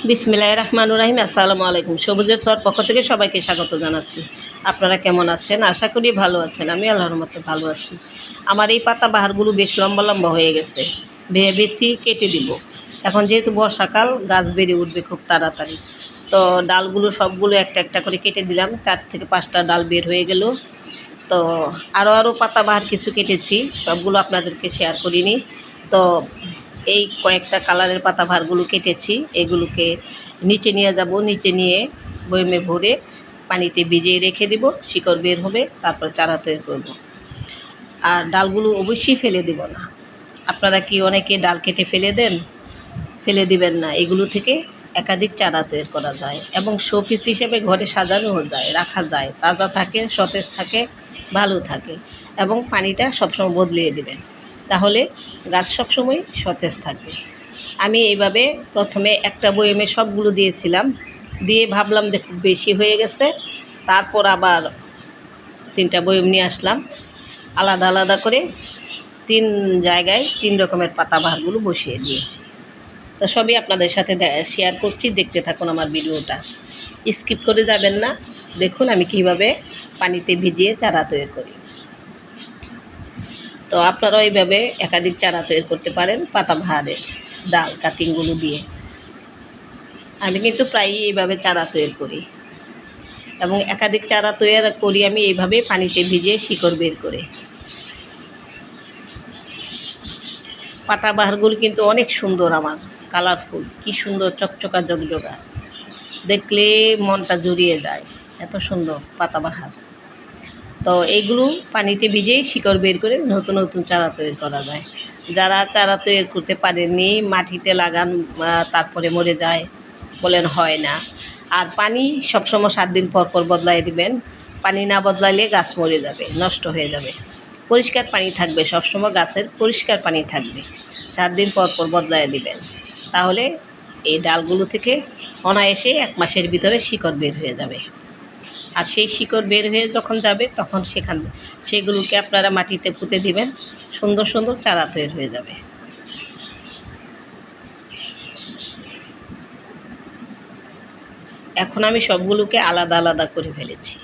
বিসমিল্লাহির রহমানির রহিম। আসসালামু আলাইকুম। সবুজের ছোঁয়ার পক্ষ থেকে সবাইকে স্বাগত জানাচ্ছি। আপনারা কেমন আছেন? আশা করি ভালো আছেন। আমি আল্লাহর রহমতে ভালো আছি। আমার এই পাতাবাহারগুলো বেশ লম্বা লম্বা হয়ে গেছে, ভেবেছি কেটে দিব। এখন যেহেতু বর্ষাকাল, গাছ বেড়ে উঠবে খুব তাড়াতাড়ি। তো ডালগুলো সবগুলো একটা একটা করে কেটে দিলাম। 4 থেকে 5টা ডাল বের হয়ে গেল। তো আরও পাতাবাহার কিছু কেটেছি, সবগুলো আপনাদেরকে শেয়ার করিনি। তো এই কয়েকটা কালারের পাতাবাহারগুলো কেটেছি, এগুলোকে নিচে নিয়ে যাব। নিচে নিয়ে বয়মে ভরে পানিতে ভিজিয়ে রেখে দিব, শিকড় বের হবে, তারপর চারা তৈরি করব। আর ডালগুলো অবশ্যই ফেলে দেব না। আপনারা কি অনেকে ডাল কেটে ফেলে দেন? ফেলে দিবেন না। এগুলো থেকে একাধিক চারা তৈরি করা যায় এবং শোপিস হিসেবে ঘরে সাজানোও যায়, রাখা যায়। তাজা থাকে, সতেজ থাকে, ভালো থাকে এবং পানিটা সবসময় বদলিয়ে দেবেন, তাহলে গাছ সবসময় সতেজ থাকবে। আমি এইভাবে প্রথমে একটা বয়মে সবগুলো দিয়েছিলাম, দিয়ে ভাবলাম যে খুব বেশি হয়ে গেছে। তারপর আবার 3টা বয়ম নিয়ে আসলাম, আলাদা আলাদা করে 3 জায়গায় 3 রকমের পাতাবাহারগুলো বসিয়ে দিয়েছি। তো সবই আপনাদের সাথে শেয়ার করছি, দেখতে থাকুন আমার ভিডিওটা, স্কিপ করে যাবেন না। দেখুন আমি কিভাবে পানিতে ভিজিয়ে চারা তৈরি করি। তো আপনারাও এইভাবে একাধিক চারা তৈরি করতে পারেন পাতাবাহারের ডাল কাটিংগুলো দিয়ে। আমি কিন্তু প্রায়ই এইভাবে চারা তৈরি করি এবং একাধিক চারা তৈরি করি আমি এইভাবে পানিতে ভিজিয়ে শিকড় বের করে। পাতাবাহারগুলো কিন্তু অনেক সুন্দর, আমার কালারফুল, কি সুন্দর চকচকা জগজগা, দেখলে মনটা জুড়িয়ে যায়, এত সুন্দর পাতাবাহার। তো এইগুলো পানিতে ভিজেই শিকড় বের করে নতুন নতুন চারা তৈরি করা যায়। যারা চারা তৈরি করতে পারেননি, মাটিতে লাগান, তারপরে মরে যায়, বলেন হয় না। আর পানি সবসময় 7 দিন পর পর বদলাই দিবেন। পানি না বদলাইলে গাছ মরে যাবে, নষ্ট হয়ে যাবে। পরিষ্কার পানি থাকবে সবসময়, গাছের পরিষ্কার পানি থাকবে। 7 দিন পর পর বদলাই দিবেন, তাহলে এই ডালগুলো থেকে অনায়াসে 1 মাসের ভিতরে শিকড় বের হয়ে যাবে। আর সেই শিকড় বের হয়ে যখন যাবে, তখন সেগুলোকে আপনারা মাটিতে পুঁতে দিবেন, সুন্দর সুন্দর চারা তৈরি হয়ে যাবে। এখন আমি সবগুলোকে আলাদা আলাদা করে ফেলেছি।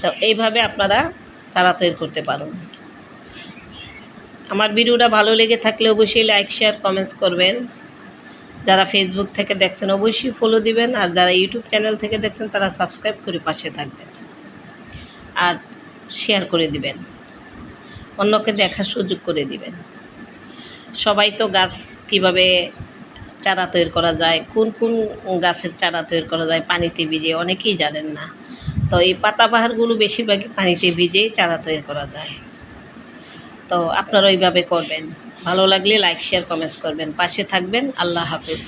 তো এইভাবে আপনারা চারা তৈরি করতে পারেন। আমার ভিডিওটা ভালো লেগে থাকলে অবশ্যই লাইক, শেয়ার, কমেন্টস করবেন। যারা ফেসবুক থেকে দেখছেন অবশ্যই ফলো দিবেন, আর যারা ইউটিউব চ্যানেল থেকে দেখছেন তারা সাবস্ক্রাইব করে পাশে থাকবেন আর শেয়ার করে দিবেন, অন্যকে দেখার সুযোগ করে দিবেন। সবাই তো গাছ কিভাবে চারা তৈরি করা যায়, কোন কোন গাছের চারা তৈরি করা যায় পানিতে ভিজে, অনেকেই জানেন না। তো এই পাতাবাহারগুলো বেশিরভাগই পানিতে ভিজেই চারা তৈরি করা যায়। তো আপনারা ওইভাবে করবেন। ভালো লাগলে লাইক, শেয়ার, কমেন্টস করবেন, পাশে থাকবেন। আল্লাহ হাফেজ।